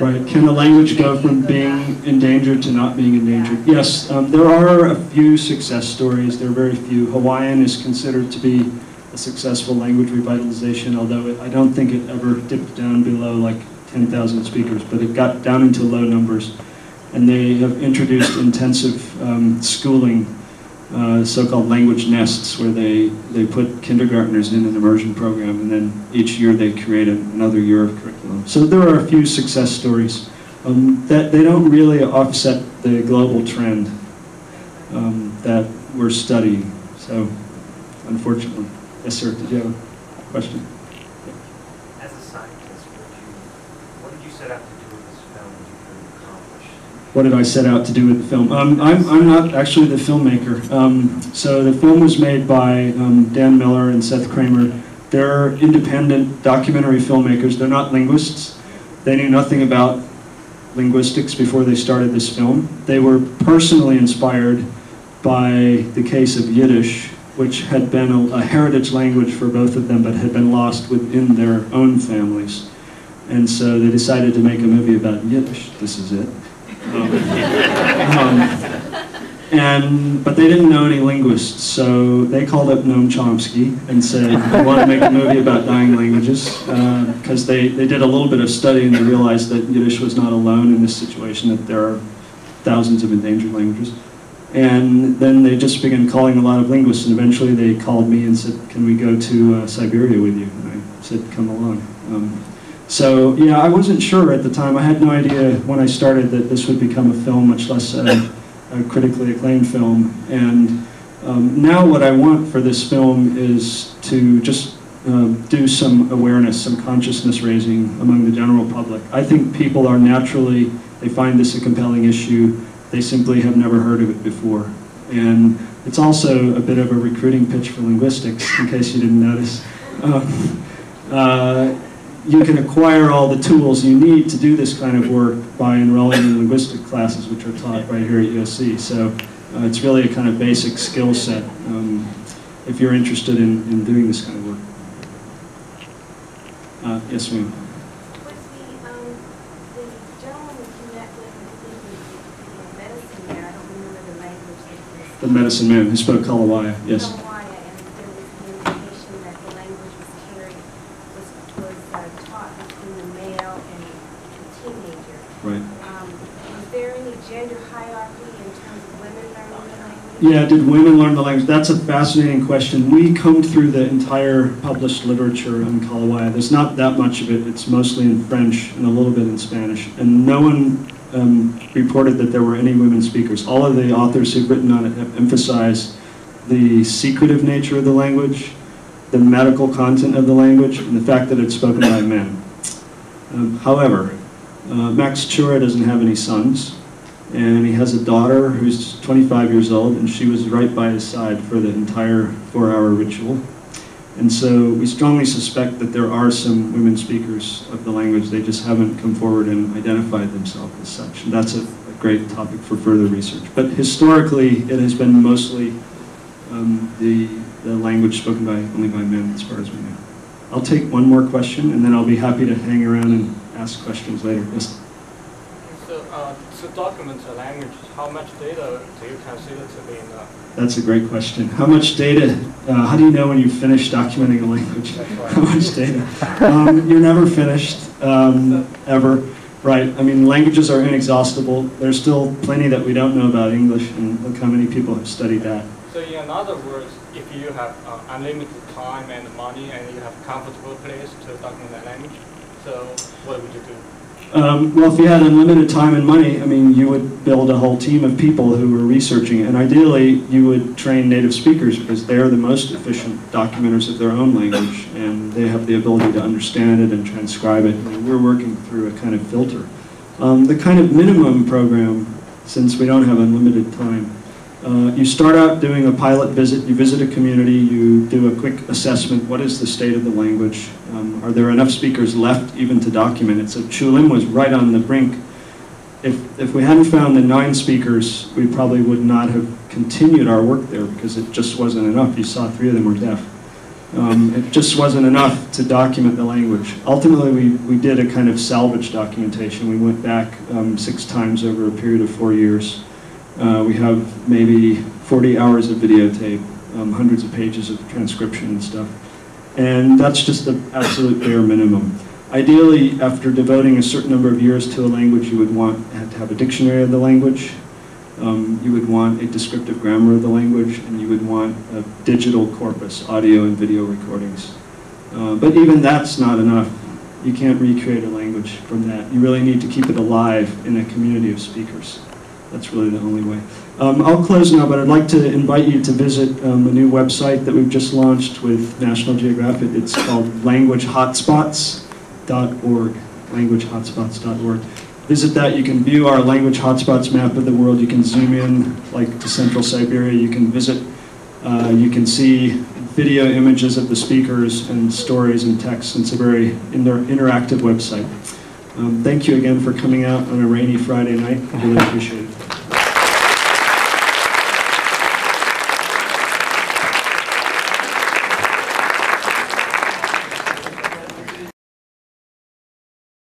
Right. Can the language go from being endangered to not being endangered? Yes. There are a few success stories. There are very few. Hawaiian is considered to be a successful language revitalization, although I don't think it ever dipped down below like 10,000 speakers, but it got down into low numbers. And they have introduced intensive schooling, so-called language nests, where they put kindergartners in an immersion program, and then each year they create another year of curriculum. So there are a few success stories that they don't really offset the global trend that we're studying. So, unfortunately. Yes, sir. Did you have a question? As a scientist, what did you set out to do with this film that you couldn't accomplish? What did I set out to do with the film? I'm not actually the filmmaker. So the film was made by Dan Miller and Seth Kramer. They're independent documentary filmmakers. They're not linguists. They knew nothing about linguistics before they started this film. They were personally inspired by the case of Yiddish, which had been a heritage language for both of them, but had been lost within their own families. And so they decided to make a movie about Yiddish. This is it. But they didn't know any linguists, so they called up Noam Chomsky and said, "I want to make a movie about dying languages," because they did a little bit of study and they realized that Yiddish was not alone in this situation, that there are thousands of endangered languages. And then they just began calling a lot of linguists, and eventually they called me and said, "Can we go to Siberia with you?" And I said, "Come along." So yeah, I wasn't sure at the time. I had no idea when I started that this would become a film, much less a critically acclaimed film. And now what I want for this film is to just do some awareness, some consciousness raising among the general public. I think people are naturally, they find this a compelling issue. They simply have never heard of it before. And it's also a bit of a recruiting pitch for linguistics, in case you didn't notice. You can acquire all the tools you need to do this kind of work by enrolling in linguistic classes, which are taught right here at USC. So it's really a kind of basic skill set if you're interested in doing this kind of work. Yes, ma'am. The medicine man who spoke Kalawaya, yes. Kalawaya, and there was an indication that the language was carried, was taught between the male and the teenager. Right. Was there any gender hierarchy in terms of women learning the language? Yeah, did women learn the language? That's a fascinating question. We combed through the entire published literature on Kalawaya. There's not that much of it. It's mostly in French and a little bit in Spanish. And no one reported that there were any women speakers. All of the authors who've written on it have emphasized the secretive nature of the language, the medical content of the language, and the fact that it's spoken by men. However, Max Chura doesn't have any sons, and he has a daughter who's 25 years old, and she was right by his side for the entire 4-hour ritual. And so we strongly suspect that there are some women speakers of the language. They just haven't come forward and identified themselves as such. And that's a great topic for further research. But historically, it has been mostly the language spoken only by men, as far as we know. I'll take one more question, and then I'll be happy to hang around and ask questions later. Yes? So to document the language, how much data do you consider to be enough? That's a great question. How much data, how do you know when you've finished documenting a language? How much data? You're never finished, ever. Right, I mean, languages are inexhaustible. There's still plenty that we don't know about English, and look how many people have studied that. So in other words, if you have unlimited time and money and you have a comfortable place to document that language, so what would you do? Well, if you had unlimited time and money, I mean, you would build a whole team of people who were researching, and ideally you would train native speakers because they're the most efficient documenters of their own language, and they have the ability to understand it and transcribe it. And we're working through a kind of filter. The kind of minimum program, since we don't have unlimited time, you start out doing a pilot visit, you visit a community, you do a quick assessment, what is the state of the language? Are there enough speakers left even to document it? So Chulim was right on the brink. If we hadn't found the 9 speakers, we probably would not have continued our work there because it just wasn't enough. You saw 3 of them were deaf. It just wasn't enough to document the language. Ultimately, we did a kind of salvage documentation. We went back 6 times over a period of 4 years. We have maybe 40 hours of videotape, hundreds of pages of transcription and stuff. And that's just the absolute bare minimum. Ideally, after devoting a certain number of years to a language, you would want to have a dictionary of the language. You would want a descriptive grammar of the language, and you would want a digital corpus, audio and video recordings. But even that's not enough. You can't recreate a language from that. You really need to keep it alive in a community of speakers. That's really the only way. I'll close now, but I'd like to invite you to visit a new website that we've just launched with National Geographic. It's called languagehotspots.org, languagehotspots.org. Visit that. You can view our language hotspots map of the world. You can zoom in like to Central Siberia. You can visit, you can see video images of the speakers and stories and texts. It's a very interactive website. Thank you again for coming out on a rainy Friday night. I really appreciate it.